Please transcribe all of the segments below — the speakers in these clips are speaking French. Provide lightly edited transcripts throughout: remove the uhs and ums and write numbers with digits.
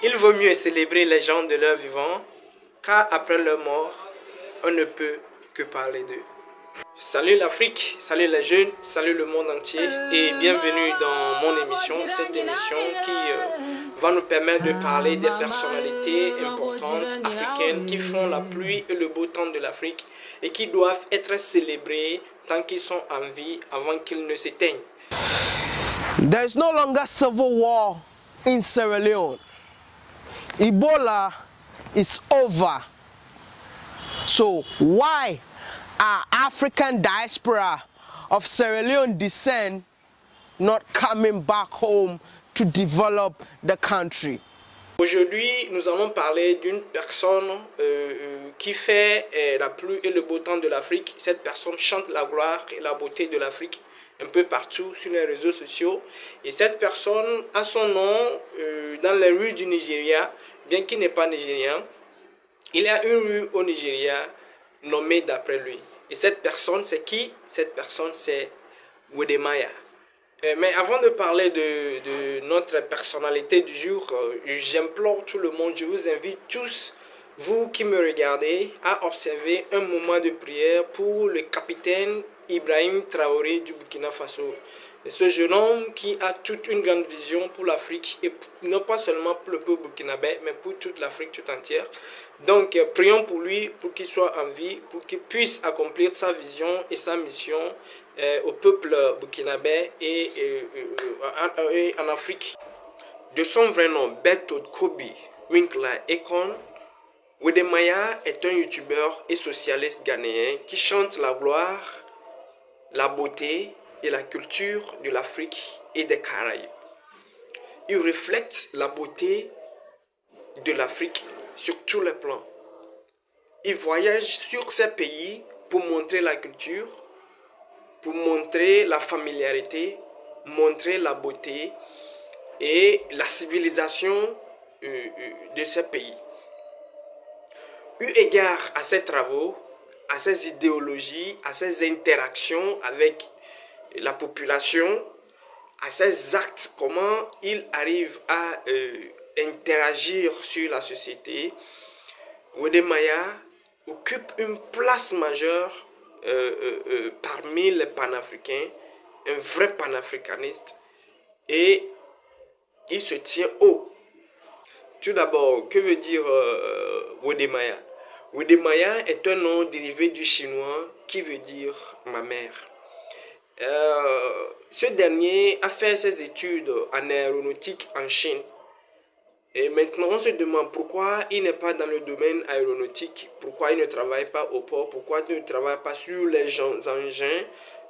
Il vaut mieux célébrer les gens de leur vivant, car après leur mort, on ne peut que parler d'eux. Salut l'Afrique, salut les jeunes, salut le monde entier et bienvenue dans mon émission, cette émission qui va nous permettre de parler des personnalités importantes africaines qui font la pluie et le beau temps de l'Afrique et qui doivent être célébrés tant qu'ils sont en vie avant qu'ils ne s'éteignent. There is no longer civil war in Sierra Leone. Ebola is over. So why are African diaspora of Sierra Leone descent not coming back home to develop the country? Aujourd'hui, nous allons parler d'une personne qui fait la pluie et le beau temps de l'Afrique. Cette personne chante la gloire et la beauté de l'Afrique un peu partout sur les réseaux sociaux. Et cette personne a son nom dans les rues du Nigeria, bien qu'il n'est pas nigérien. Il y a une rue au Nigeria nommée d'après lui. Et cette personne, c'est qui? Cette personne, c'est Wode Maya. Mais avant de parler de notre personnalité du jour, j'implore tout le monde, je vous invite tous, vous qui me regardez, à observer un moment de prière pour le capitaine Ibrahim Traoré du Burkina Faso. Ce jeune homme qui a toute une grande vision pour l'Afrique, et non pas seulement pour le peuple burkinabé, mais pour toute l'Afrique tout entière. Donc, prions pour lui, pour qu'il soit en vie, pour qu'il puisse accomplir sa vision et sa mission au peuple burkinabé et en Afrique. De son vrai nom, Berthold Kobi Winkler Ekon, Wode Maya est un youtubeur et socialiste ghanéen qui chante la gloire, la beauté et la culture de l'Afrique et des Caraïbes. Il reflète la beauté de l'Afrique sur tous les plans. Il voyage sur ces pays pour montrer la culture, pour montrer la familiarité, montrer la beauté et la civilisation de ces pays. Eu égard à ses travaux, à ses idéologies, à ses interactions avec la population, à ses actes, comment il arrive à interagir sur la société, Wode Maya occupe une place majeure parmi les panafricains, un vrai panafricaniste, et il se tient haut. Tout d'abord, que veut dire Wode Maya? Wode Maya est un nom dérivé du chinois qui veut dire ma mère. Ce dernier a fait ses études en aéronautique en Chine. Et maintenant, on se demande pourquoi il n'est pas dans le domaine aéronautique, pourquoi il ne travaille pas au port, pourquoi il ne travaille pas sur les engins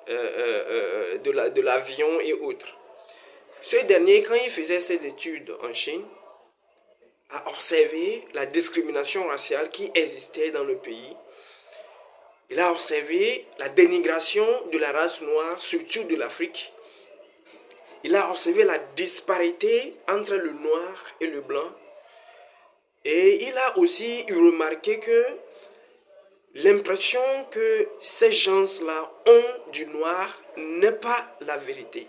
de l'avion et autres. Ce dernier, quand il faisait ses études en Chine, a observé la discrimination raciale qui existait dans le pays. Il a observé la dénigration de la race noire, surtout de l'Afrique. Il a observé la disparité entre le noir et le blanc. Et il a aussi remarqué que l'impression que ces gens-là ont du noir n'est pas la vérité.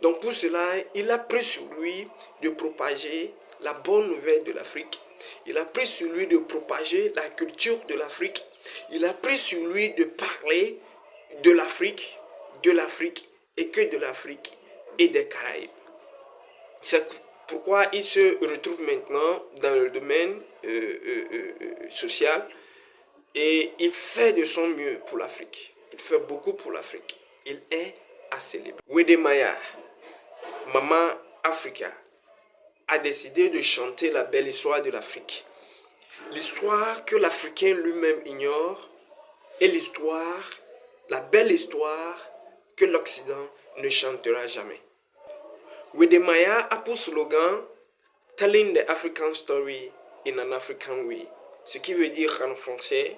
Donc pour cela, il a pris sur lui de propager la bonne nouvelle de l'Afrique. Il a pris sur lui de propager la culture de l'Afrique. Il a pris sur lui de parler de l'Afrique et que de l'Afrique et des Caraïbes. C'est pourquoi il se retrouve maintenant dans le domaine social et il fait de son mieux pour l'Afrique. Il fait beaucoup pour l'Afrique. Il est à célébrer. Wode Maya, Maman Africa, a décidé de chanter la belle histoire de l'Afrique. L'histoire que l'Africain lui-même ignore est l'histoire, la belle histoire que l'Occident ne chantera jamais. Wode Maya a pour slogan Telling the African Story in an African Way, ce qui veut dire en français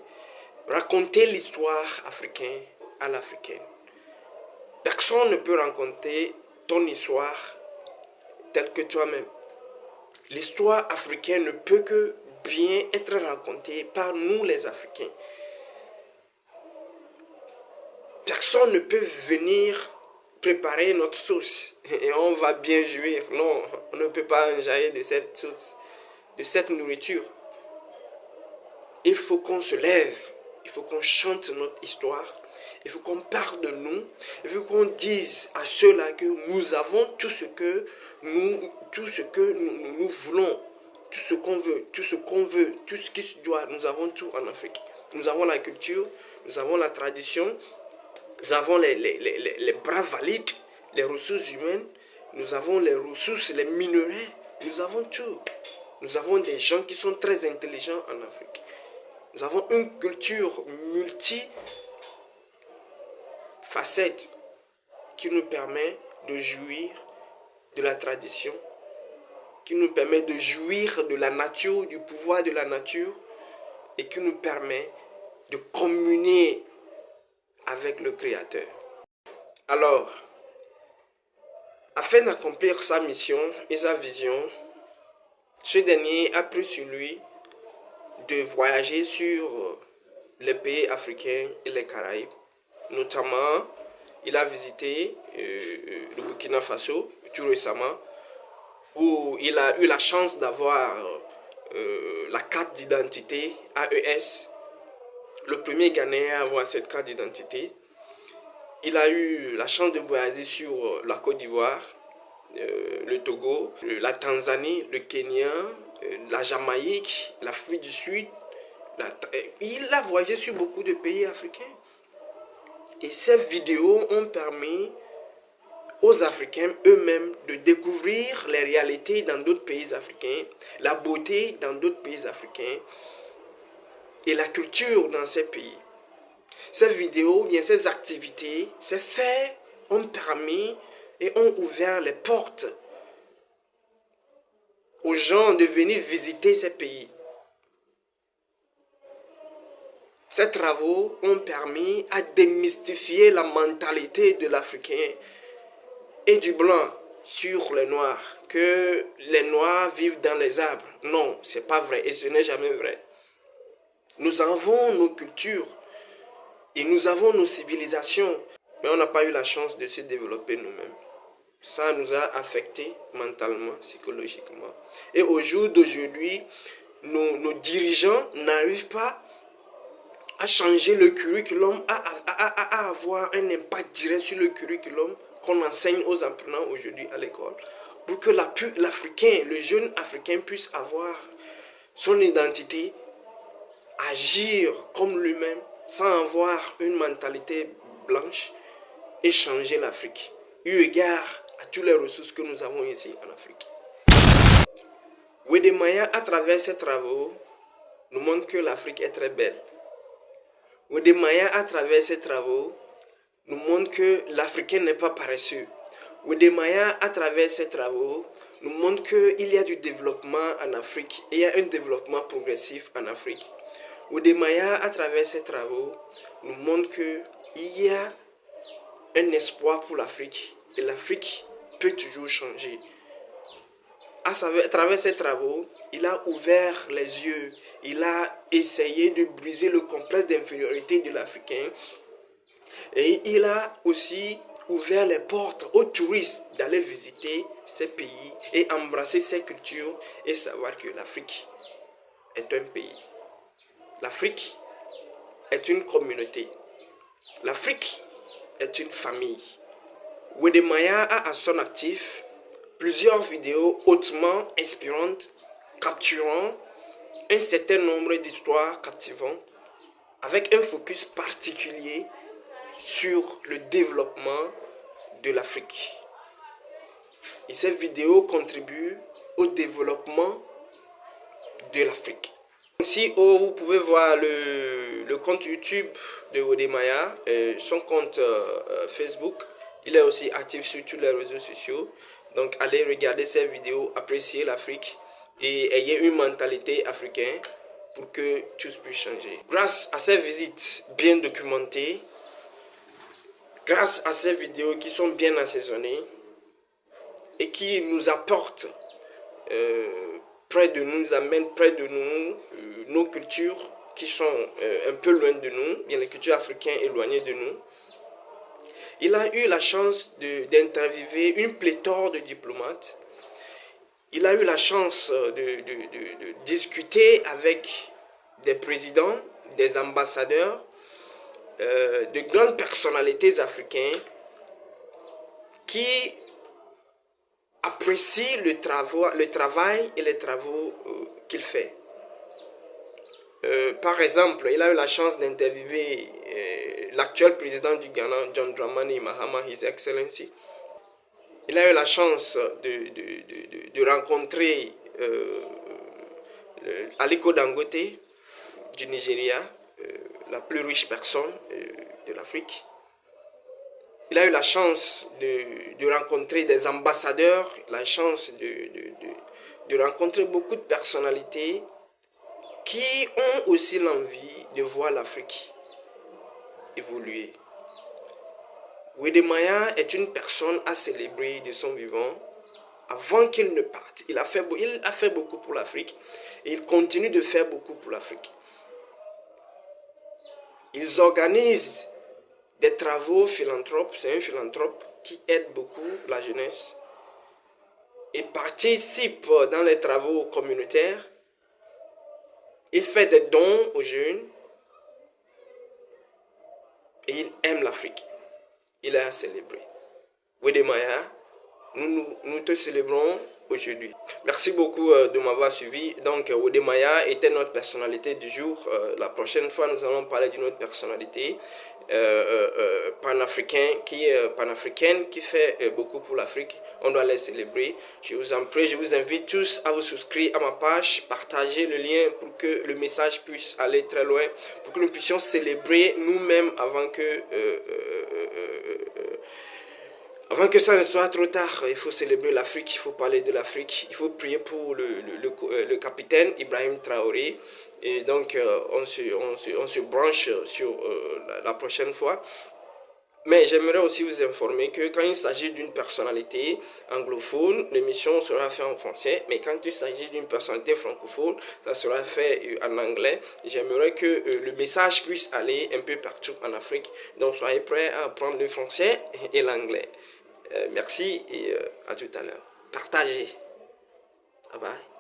raconter l'histoire africaine à l'africaine. Personne ne peut raconter ton histoire telle que toi-même. L'histoire africaine ne peut que bien être racontée par nous les Africains. Personne ne peut venir préparer notre sauce et on va bien jouir. Non, on ne peut pas enjailler de cette sauce. de cette nourriture. Il faut qu'on se lève, il faut qu'on chante notre histoire, il faut qu'on parle de nous, il faut qu'on dise à ceux-là que nous avons tout ce que nous voulons, tout ce qu'on veut, tout ce qui se doit, nous avons tout en Afrique. Nous avons la culture, nous avons la tradition, nous avons les bras valides, les ressources humaines, nous avons les ressources, les minerais, nous avons tout. Nous avons des gens qui sont très intelligents en Afrique. Nous avons une culture multifacette qui nous permet de jouir de la tradition, qui nous permet de jouir de la nature, du pouvoir de la nature, et qui nous permet de communier avec le Créateur. Alors, afin d'accomplir sa mission et sa vision, ce dernier a pris sur lui de voyager sur les pays africains et les Caraïbes. Notamment, il a visité le Burkina Faso tout récemment, où il a eu la chance d'avoir la carte d'identité AES, le premier Ghanéen à avoir cette carte d'identité. Il a eu la chance de voyager sur la Côte d'Ivoire, le Togo, la Tanzanie, le Kenya, la Jamaïque, l'Afrique du Sud. Il a voyagé sur beaucoup de pays africains. Et ces vidéos ont permis aux Africains eux-mêmes de découvrir les réalités dans d'autres pays africains, la beauté dans d'autres pays africains et la culture dans ces pays. Ces vidéos, bien ces activités, ces faits ont permis et ont ouvert les portes aux gens de venir visiter ces pays. Ces travaux ont permis à démystifier la mentalité de l'Africain et du blanc sur les noirs, que les noirs vivent dans les arbres. Non, ce n'est pas vrai et ce n'est jamais vrai. Nous avons nos cultures et nous avons nos civilisations, mais on n'a pas eu la chance de se développer nous-mêmes. Ça nous a affectés mentalement, psychologiquement. Et au jour d'aujourd'hui, nos dirigeants n'arrivent pas à changer le curriculum, à avoir un impact direct sur le curriculum qu'on enseigne aux apprenants aujourd'hui à l'école, pour que l'Africain, le jeune Africain puisse avoir son identité, agir comme lui-même, sans avoir une mentalité blanche et changer l'Afrique, eu égard à toutes les ressources que nous avons ici en Afrique. Wode Maya, à travers ses travaux, nous montre que l'Afrique est très belle. Wode Maya, à travers ses travaux, nous montre que l'Africain n'est pas paresseux. Wode Maya, à travers ses travaux, nous montre qu'il y a du développement en Afrique et il y a un développement progressif en Afrique. Wode Maya, à travers ses travaux, nous montre qu'il y a un espoir pour l'Afrique et l'Afrique peut toujours changer. À travers ses travaux, il a ouvert les yeux, il a essayé de briser le complexe d'infériorité de l'Africain et il a aussi ouvert les portes aux touristes d'aller visiter ces pays et embrasser ces cultures et savoir que l'Afrique est un pays. L'Afrique est une communauté. L'Afrique est une famille. Wode Maya a à son actif plusieurs vidéos hautement inspirantes, capturant un certain nombre d'histoires captivantes, avec un focus particulier sur le développement de l'Afrique. Et ces vidéos contribuent au développement de l'Afrique. Ici, vous pouvez voir le compte YouTube de Wode Maya, son compte Facebook. Il est aussi actif sur tous les réseaux sociaux. Donc, allez regarder ces vidéos, apprécier l'Afrique et ayez une mentalité africaine pour que tout puisse changer. Grâce à ces visites bien documentées, grâce à ces vidéos qui sont bien assaisonnées et qui nous apportent près de nous, nous amènent près de nous nos cultures qui sont un peu loin de nous, bien les cultures africaines éloignées de nous. Il a eu la chance d'interviewer une pléthore de diplomates il a eu la chance de discuter avec des présidents, des ambassadeurs, de grandes personnalités africaines qui apprécient le travail et les travaux qu'il fait. Par exemple, il a eu la chance d'interviewer l'actuel président du Ghana, John Dramani Mahama, His Excellency. Il a eu la chance de rencontrer Aliko Dangote du Nigeria, la plus riche personne de l'Afrique. Il a eu la chance de rencontrer des ambassadeurs, la chance de rencontrer beaucoup de personnalités qui ont aussi l'envie de voir l'Afrique évoluer. Wede Maya est une personne à célébrer de son vivant. Avant qu'il ne parte, il a fait beaucoup pour l'Afrique et il continue de faire beaucoup pour l'Afrique. Ils organisent des travaux philanthropes, c'est un philanthrope qui aide beaucoup la jeunesse et participe dans les travaux communautaires. Il fait des dons aux jeunes et il aime l'Afrique. Il est à célébrer. Wede Maya, nous te célébrons aujourd'hui. Merci beaucoup de m'avoir suivi. Donc, Wede Maya était notre personnalité du jour. La prochaine fois, nous allons parler d'une autre personnalité panafricaine qui fait beaucoup pour l'Afrique. On doit les célébrer. Je vous en prie, je vous invite tous à vous souscrire à ma page, partager le lien pour que le message puisse aller très loin, pour que nous puissions célébrer nous-mêmes avant que ça ne soit trop tard. Il faut célébrer l'Afrique, il faut parler de l'Afrique, il faut prier pour le capitaine Ibrahim Traoré. Et donc, on se branche sur la prochaine fois. Mais j'aimerais aussi vous informer que quand il s'agit d'une personnalité anglophone, l'émission sera faite en français. Mais quand il s'agit d'une personnalité francophone, ça sera fait en anglais. J'aimerais que le message puisse aller un peu partout en Afrique. Donc, soyez prêts à apprendre le français et l'anglais. Merci et à tout à l'heure. Partagez. Bye bye.